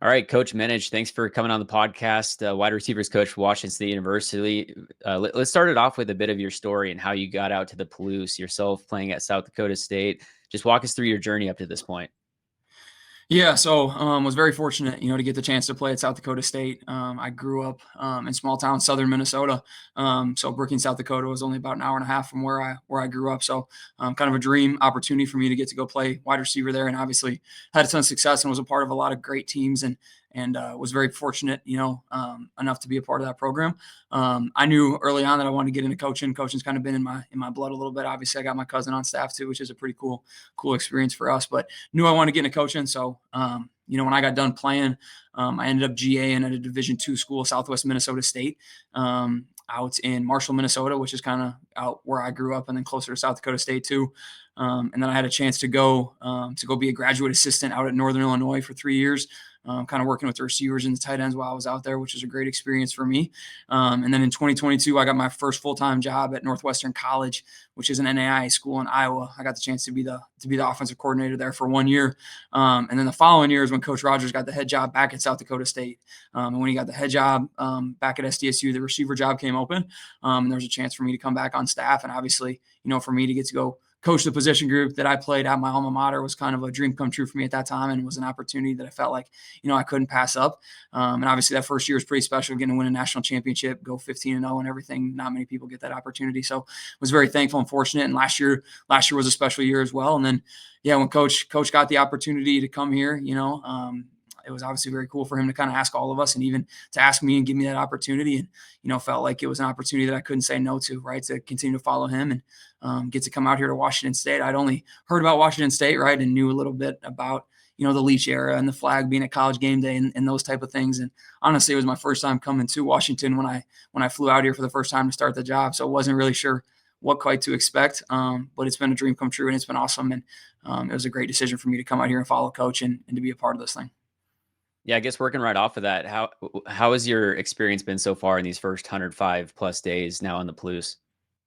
All right, Coach Menage, thanks for coming on the podcast. Wide receivers coach for Washington State University. Let's start it off with a bit of your story and how you got out to the Palouse yourself, playing at South Dakota State. Just walk us through your journey up to this point. Yeah, so was very fortunate, to get the chance to play at South Dakota State. I grew up in small town southern Minnesota, so Brookings, South Dakota was only about an hour and a half from where I grew up. So kind of a dream opportunity for me to get to go play wide receiver there, and obviously had a ton of success and was a part of a lot of great teams and was very fortunate, enough to be a part of that program. I knew early on that I wanted to get into coaching. Coaching's kind of been in my blood a little bit. Obviously, I got my cousin on staff too, which is a pretty cool experience for us. But knew I wanted to get into coaching. So, when I got done playing, I ended up GAing at a Division II school, Southwest Minnesota State, out in Marshall, Minnesota, which is kind of out where I grew up, and then closer to South Dakota State too. And then I had a chance to go be a graduate assistant out at Northern Illinois for 3 years. Kind of working with the receivers and the tight ends while I was out there, which was a great experience for me. And then in 2022, I got my first full-time job at Northwestern College, which is an NAIA school in Iowa. I got the chance to be the offensive coordinator there for 1 year. And then the following year is when Coach Rogers got the head job back at South Dakota State. And when he got the head job back at SDSU, the receiver job came open. And there was a chance for me to come back on staff. And obviously, for me to get to go coach the position group that I played at my alma mater was kind of a dream come true for me at that time, and was an opportunity that I felt like, I couldn't pass up. And obviously that first year was pretty special, getting to win a national championship, go 15-0 and everything. Not many people get that opportunity. So was very thankful and fortunate. And last year was a special year as well. And then, when coach got the opportunity to come here, it was obviously very cool for him to kind of ask all of us, and even to ask me and give me that opportunity. And, felt like it was an opportunity that I couldn't say no to, right? To continue to follow him and get to come out here to Washington State. I'd only heard about Washington State, right? And knew a little bit about, the Leach era and the flag being at College game day and those type of things. And honestly, it was my first time coming to Washington when I flew out here for the first time to start the job. So I wasn't really sure what quite to expect. But it's been a dream come true, and it's been awesome. And it was a great decision for me to come out here and follow coach and to be a part of this thing. Yeah, I guess working right off of that, how has your experience been so far in these first 105 plus days now in the Palouse?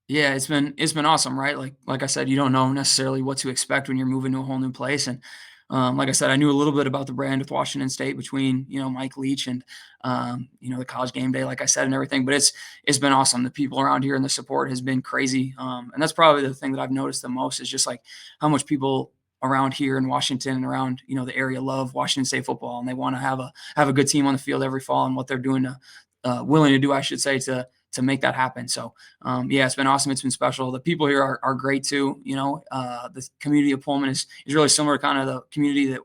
Yeah, it's been awesome, right? Like I said, you don't know necessarily what to expect when you're moving to a whole new place. And like I said, I knew a little bit about the brand with Washington State between, Mike Leach and, the College game day, like I said, and everything. But it's been awesome. The people around here and the support has been crazy. And that's probably the thing that I've noticed the most, is just like how much people around here in Washington and around, the area love Washington State football, and they want to have a good team on the field every fall, and what they're doing willing to do, I should say, to make that happen. So, it's been awesome. It's been special. The people here are great too. The community of Pullman is really similar to kind of the community that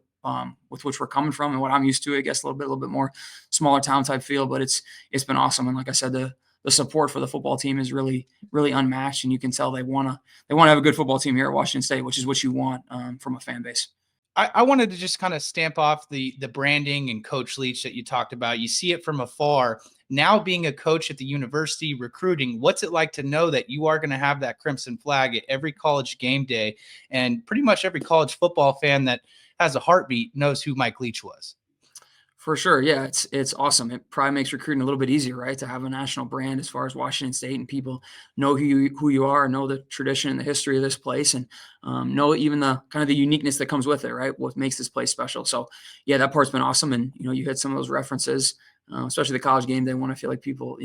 with which we're coming from and what I'm used to. I guess a little bit more smaller town type feel, but it's been awesome. And like I said, the support for the football team is really, really unmatched, and you can tell they want to have a good football team here at Washington State, which is what you want from a fan base. I wanted to just kind of stamp off the branding and Coach Leach that you talked about. You see it from afar. Now being a coach at the university, recruiting, what's it like to know that you are going to have that crimson flag at every college game day, and pretty much every college football fan that has a heartbeat knows who Mike Leach was? For sure. Yeah, it's awesome. It probably makes recruiting a little bit easier, right? To have a national brand as far as Washington State, and people know who you are, know the tradition and the history of this place, and know even the kind of the uniqueness that comes with it, right? What makes this place special. So yeah, that part's been awesome. And, you hit some of those references, especially the College game day one. I feel like people,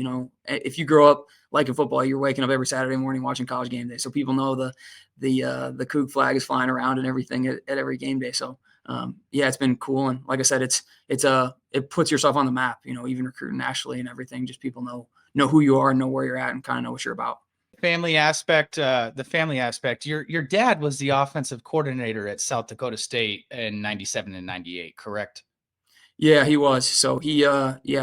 if you grow up liking football, you're waking up every Saturday morning watching College game day. So people know the Coug flag is flying around and everything at every game day. So it's been cool. And like I said, it puts yourself on the map, even recruiting nationally and everything. Just people know who you are and know where you're at and kind of know what you're about. The family aspect. Your dad was the offensive coordinator at South Dakota State in 97 and 98, correct? Yeah, he was. So he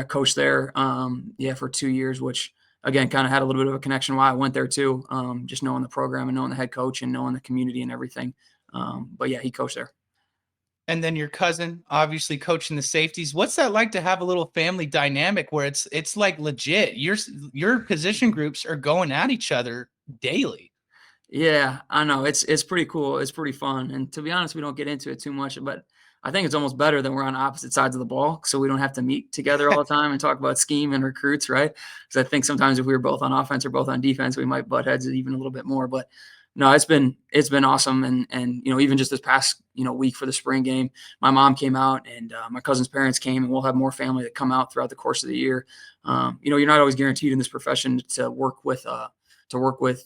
coached there for 2 years, which again kind of had a little bit of a connection while I went there too. Just knowing the program and knowing the head coach and knowing the community and everything. But yeah, he coached there. And then your cousin, obviously coaching the safeties. What's that like to have a little family dynamic where it's like legit? Your position groups are going at each other daily. Yeah, I know. It's pretty cool. It's pretty fun. And to be honest, we don't get into it too much, but I think it's almost better than we're on opposite sides of the ball, so we don't have to meet together all the time and talk about scheme and recruits, right? Because I think sometimes if we were both on offense or both on defense, we might butt heads even a little bit more. But no, it's been awesome. And, even just this past, week for the spring game, my mom came out and my cousin's parents came, and we'll have more family that come out throughout the course of the year. You're not always guaranteed in this profession to work with,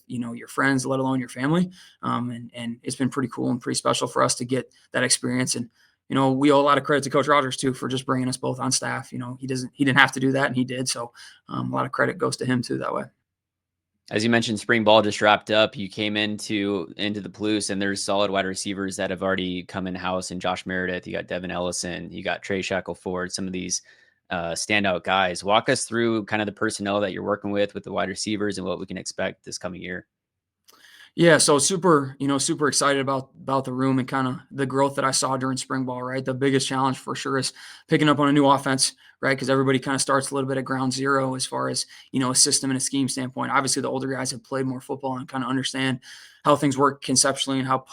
your friends, let alone your family. And it's been pretty cool and pretty special for us to get that experience. And, we owe a lot of credit to Coach Rogers too, for just bringing us both on staff. He didn't have to do that, and he did. So a lot of credit goes to him too that way. As you mentioned, spring ball just wrapped up. You came into the Palouse, and there's solid wide receivers that have already come in house. And Josh Meredith, you got Devin Ellison, you got Trey Shackelford, some of these standout guys. Walk us through kind of the personnel that you're working with the wide receivers and what we can expect this coming year. Yeah, so super excited about the room and kind of the growth that I saw during spring ball, right? The biggest challenge for sure is picking up on a new offense, right? Because everybody kind of starts a little bit at ground zero as far as, a system and a scheme standpoint. Obviously, the older guys have played more football and kind of understand how things work conceptually and how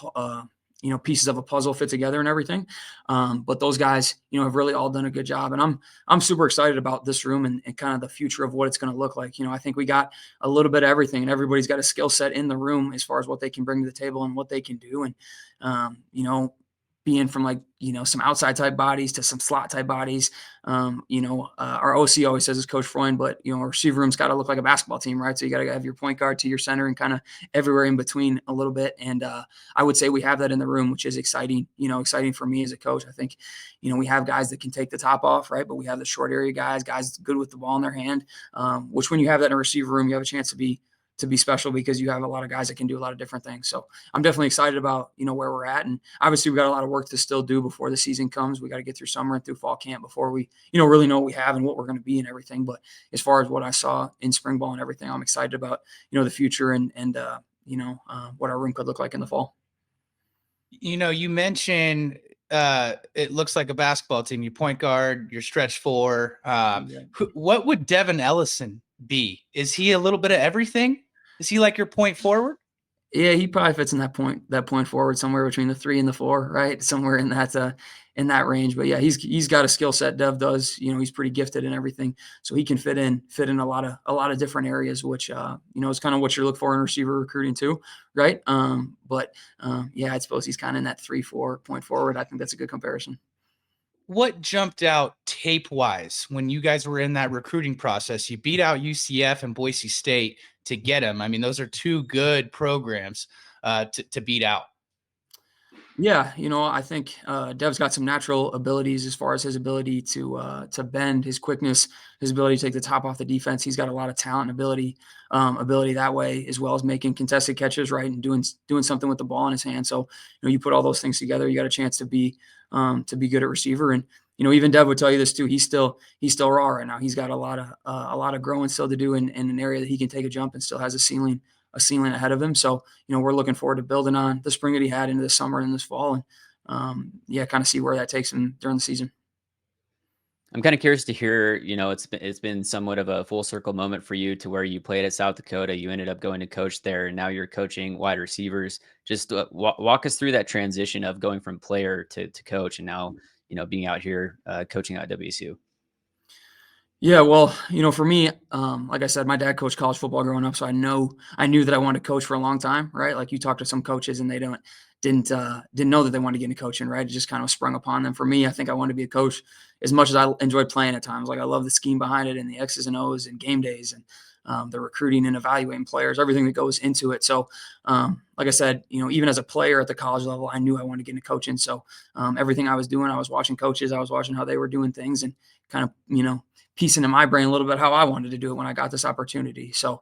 pieces of a puzzle fit together and everything. But those guys, have really all done a good job. And I'm super excited about this room and kind of the future of what it's going to look like. I think we got a little bit of everything, and everybody's got a skill set in the room as far as what they can bring to the table and what they can do. And, being from some outside type bodies to some slot type bodies. Our OC always says it's Coach Freund, but our receiver room's got to look like a basketball team, right? So you got to have your point guard to your center and kind of everywhere in between a little bit. And I would say we have that in the room, which is exciting. Exciting for me as a coach. I think we have guys that can take the top off, right? But we have the short area guys good with the ball in their hand. Which when you have that in a receiver room, you have a chance to be special because you have a lot of guys that can do a lot of different things. So I'm definitely excited about, where we're at. And obviously we've got a lot of work to still do before the season comes. We got to get through summer and through fall camp before we, really know what we have and what we're going to be and everything. But as far as what I saw in spring ball and everything, I'm excited about, the future and what our room could look like in the fall. You mentioned it looks like a basketball team. You point guard, your stretch four. What would Devin Ellison be? Is he a little bit of everything? Is he like your point forward? Yeah, he probably fits in that point forward somewhere between the 3 and the 4, right? Somewhere in that range. But yeah, he's got a skill set. Dev does. He's pretty gifted in everything, so he can fit in a lot of different areas, which is kind of what you look for in receiver recruiting too, right? Yeah, I suppose he's kind of in that 3-4 point forward. I think that's a good comparison. What jumped out tape-wise when you guys were in that recruiting process? You beat out UCF and Boise State to get him. I mean, those are two good programs to beat out. Yeah, I think Dev's got some natural abilities as far as his ability to bend, his quickness, his ability to take the top off the defense. He's got a lot of talent and ability that way, as well as making contested catches, right, and doing something with the ball in his hand. So you put all those things together, you got a chance to be good at receiver. And even Dev would tell you this too. He's still raw right now. He's got a lot of growing still to do in an area that he can take a jump and still has a ceiling ahead of him. So, we're looking forward to building on the spring that he had into the summer and this fall, and kind of see where that takes him during the season. I'm kind of curious to hear, it's been somewhat of a full circle moment for you to where you played at South Dakota. You ended up going to coach there, and now you're coaching wide receivers. Just walk us through that transition of going from player to coach, and now, being out here coaching at WSU. Yeah, well, for me, like I said, my dad coached college football growing up, so I knew that I wanted to coach for a long time, right? Like you talk to some coaches and they didn't know that they wanted to get into coaching, right? It just kind of sprung upon them. For me, I think I wanted to be a coach as much as I enjoyed playing at times. Like I love the scheme behind it and the X's and O's and game days and the recruiting and evaluating players, everything that goes into it. So, like I said, even as a player at the college level, I knew I wanted to get into coaching. So, everything I was doing, I was watching coaches, I was watching how they were doing things and kind of, piecing in my brain a little bit how I wanted to do it when I got this opportunity. So,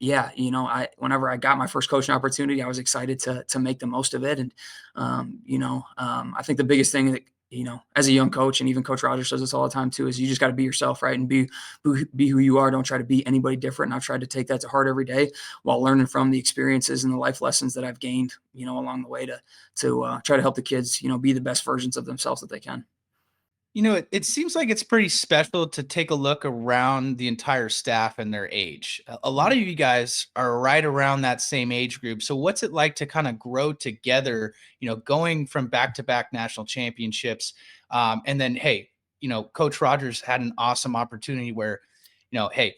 whenever I got my first coaching opportunity, I was excited to make the most of it. And, I think the biggest thing that, as a young coach, and even Coach Rogers says this all the time too, is you just got to be yourself, right? And be who you are. Don't try to be anybody different. And I've tried to take that to heart every day while learning from the experiences and the life lessons that I've gained, along the way to try to help the kids, be the best versions of themselves that they can. It seems like it's pretty special to take a look around the entire staff and their age. A lot of you guys are right around that same age group. So what's it like to kind of grow together, going from back-to-back national championships? And then, hey, Coach Rogers had an awesome opportunity where, hey,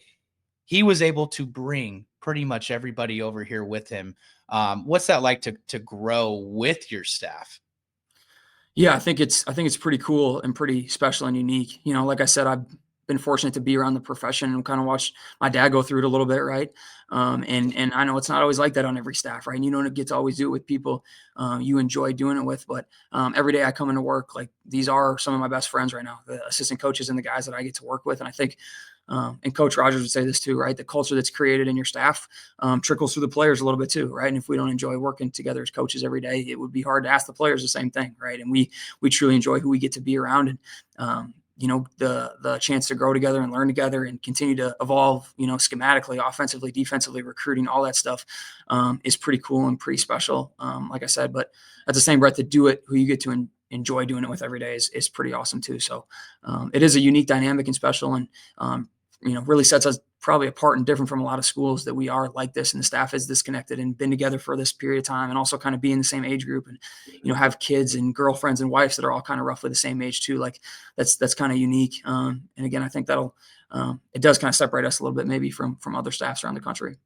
he was able to bring pretty much everybody over here with him. What's that like to grow with your staff? Yeah, I think it's pretty cool and pretty special and unique. Like I said, I've been fortunate to be around the profession and kind of watched my dad go through it a little bit, right? And I know it's not always like that on every staff, right? And you don't get to always do it with people you enjoy doing it with. But every day I come into work, like these are some of my best friends right now, the assistant coaches and the guys that I get to work with. And I think and Coach Rogers would say this too, right? The culture that's created in your staff trickles through the players a little bit too, right? And if we don't enjoy working together as coaches every day, it would be hard to ask the players the same thing, right? And we truly enjoy who we get to be around, and the chance to grow together and learn together and continue to evolve, schematically, offensively, defensively, recruiting, all that stuff is pretty cool and pretty special. Like I said, but at the same breath, to do it, who you get to enjoy doing it with every day is pretty awesome too. So it is a unique dynamic and special, and really sets us probably apart and different from a lot of schools that we are like this, and the staff is disconnected and been together for this period of time, and also kind of be in the same age group, and have kids and girlfriends and wives that are all kind of roughly the same age too. Like that's kind of unique. And again, I think that'll it does kind of separate us a little bit maybe from other staffs around the country.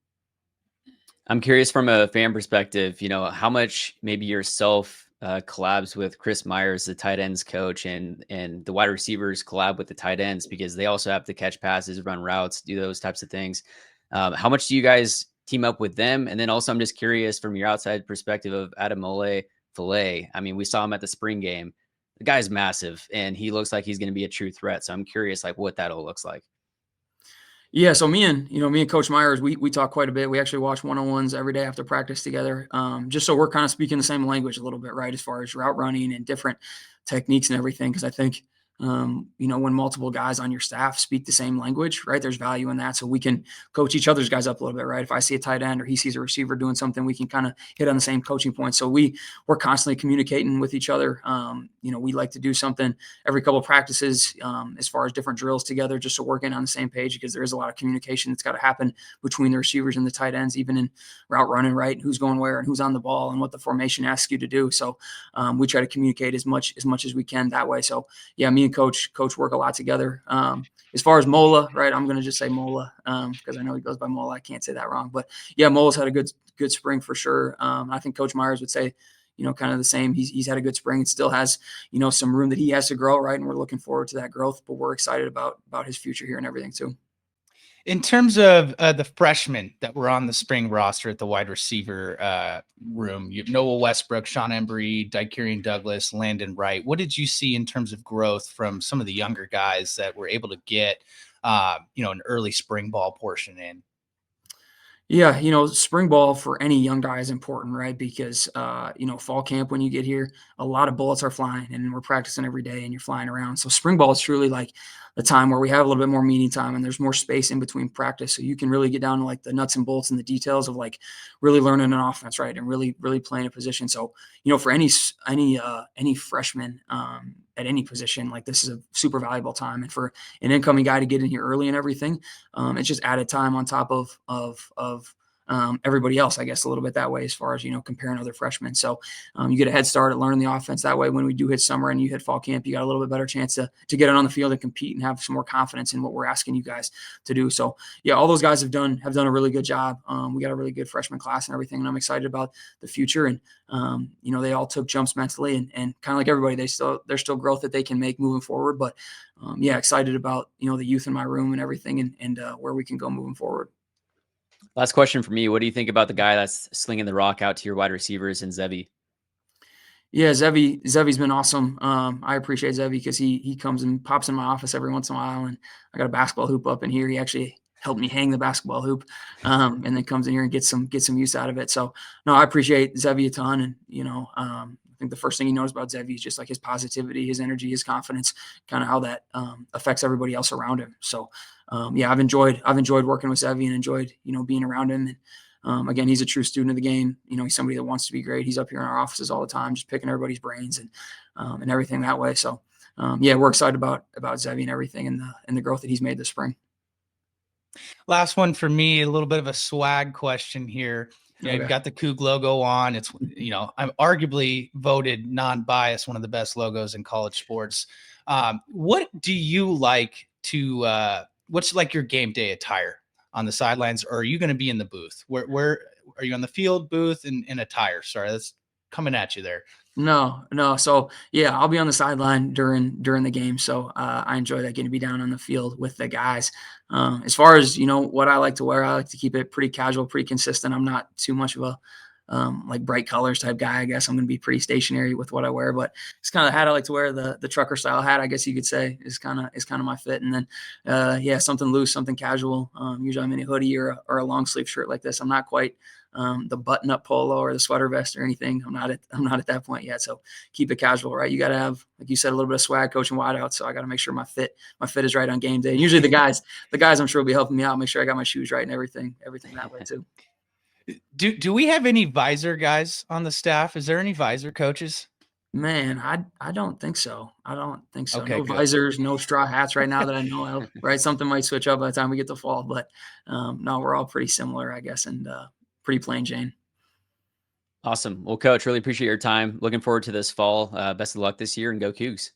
I'm curious from a fan perspective, how much maybe yourself collabs with Chris Myers, the tight ends coach, and the wide receivers collab with the tight ends, because they also have to catch passes, run routes, do those types of things. How much do you guys team up with them? And then also, I'm just curious from your outside perspective of Adamole Filet. I mean, we saw him at the spring game. The guy's massive, and he looks like he's going to be a true threat. So I'm curious, like, what that all looks like. Yeah, so me and Coach Myers, we talk quite a bit. We actually watch one-on-ones every day after practice together, just so we're kind of speaking the same language a little bit, right, as far as route running and different techniques and everything. Because I think, when multiple guys on your staff speak the same language, right, there's value in that. So we can coach each other's guys up a little bit, right? If I see a tight end or he sees a receiver doing something, we can kind of hit on the same coaching points. So we're constantly communicating with each other. We like to do something every couple of practices as far as different drills together, just to work in on the same page, because there is a lot of communication that's got to happen between the receivers and the tight ends, even in route running, right? And who's going where and who's on the ball and what the formation asks you to do. So we try to communicate as much as we can that way. So yeah, me and coach work a lot together. As far as Mola, right, I'm going to just say Mola because I know he goes by Mola. I can't say that wrong, but yeah, Mola's had a good spring for sure. I think Coach Myers would say, kind of the same. He's had a good spring and still has, some room that he has to grow, right? And we're looking forward to that growth, but we're excited about his future here and everything too. In terms of the freshmen that were on the spring roster at the wide receiver room, you have Noah Westbrook, Sean Embry, Dykerian Douglas, Landon Wright. What did you see in terms of growth from some of the younger guys that were able to get, an early spring ball portion in? Yeah, spring ball for any young guy is important, right? Because, fall camp, when you get here, a lot of bullets are flying and we're practicing every day and you're flying around. So spring ball is truly like the time where we have a little bit more meeting time and there's more space in between practice. So you can really get down to like the nuts and bolts and the details of like really learning an offense, right? And really, really playing a position. So, for any freshman, at any position, like this is a super valuable time. And for an incoming guy to get in here early and everything, it's just added time on top of everybody else, I guess, a little bit that way as far as, comparing other freshmen. So you get a head start at learning the offense that way. When we do hit summer and you hit fall camp, you got a little bit better chance to get it on the field and compete and have some more confidence in what we're asking you guys to do. So yeah, all those guys have done a really good job. We got a really good freshman class and everything, and I'm excited about the future. And they all took jumps mentally and kind of like everybody, there's still growth that they can make moving forward. But excited about, the youth in my room and everything and where we can go moving forward. Last question for me. What do you think about the guy that's slinging the rock out to your wide receivers in Zevi? Yeah, Zevi's been awesome. I appreciate Zevi because he comes and pops in my office every once in a while, and I got a basketball hoop up in here. He actually helped me hang the basketball hoop, and then comes in here and gets some use out of it. So no, I appreciate Zevi a ton, and I think the first thing you notice about Zevi is just like his positivity, his energy, his confidence, kind of how that affects everybody else around him. So I've enjoyed working with Zevi and enjoyed being around him. And again, he's a true student of the game. He's somebody that wants to be great. He's up here in our offices all the time, just picking everybody's brains and everything that way. So we're excited about Zevi and everything and the growth that he's made this spring. Last one for me, a little bit of a swag question here. Okay. You've got the Coug logo on. It's, I'm arguably voted non-biased, one of the best logos in college sports. What do you like to, what's like your game day attire? on the sidelines, or are you going to be in the booth? Where are you, on the field, booth, and in attire? Sorry, that's coming at you there. No. So yeah, I'll be on the sideline during the game. So I enjoy that, getting to be down on the field with the guys. As far as, what I like to wear, I like to keep it pretty casual, pretty consistent. I'm not too much of a like bright colors type guy. I guess I'm going to be pretty stationary with what I wear, but it's kind of the hat I like to wear. The trucker style hat, I guess you could say, is kind of my fit. And then something loose, something casual. Usually I'm in a hoodie or a long sleeve shirt like this. I'm not quite the button up polo or the sweater vest or anything. I'm not at that point yet. So keep it casual, right? You got to have, like you said, a little bit of swag coaching wideouts. So I got to make sure my fit is right on game day. And usually the guys I'm sure will be helping me out, make sure I got my shoes right and everything that way too. Do we have any visor guys on the staff? Is there any visor coaches? Man, I don't think so. Okay, No good. visors, no straw hats right now that I know of, right? Something might switch up by the time we get to fall, but no, we're all pretty similar, I guess, and pretty plain Jane. Awesome. Well, Coach, really appreciate your time. Looking forward to this fall. Best of luck this year, and go Cougs.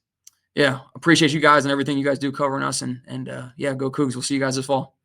Yeah, appreciate you guys and everything you guys do covering us, and go Cougs. We'll see you guys this fall.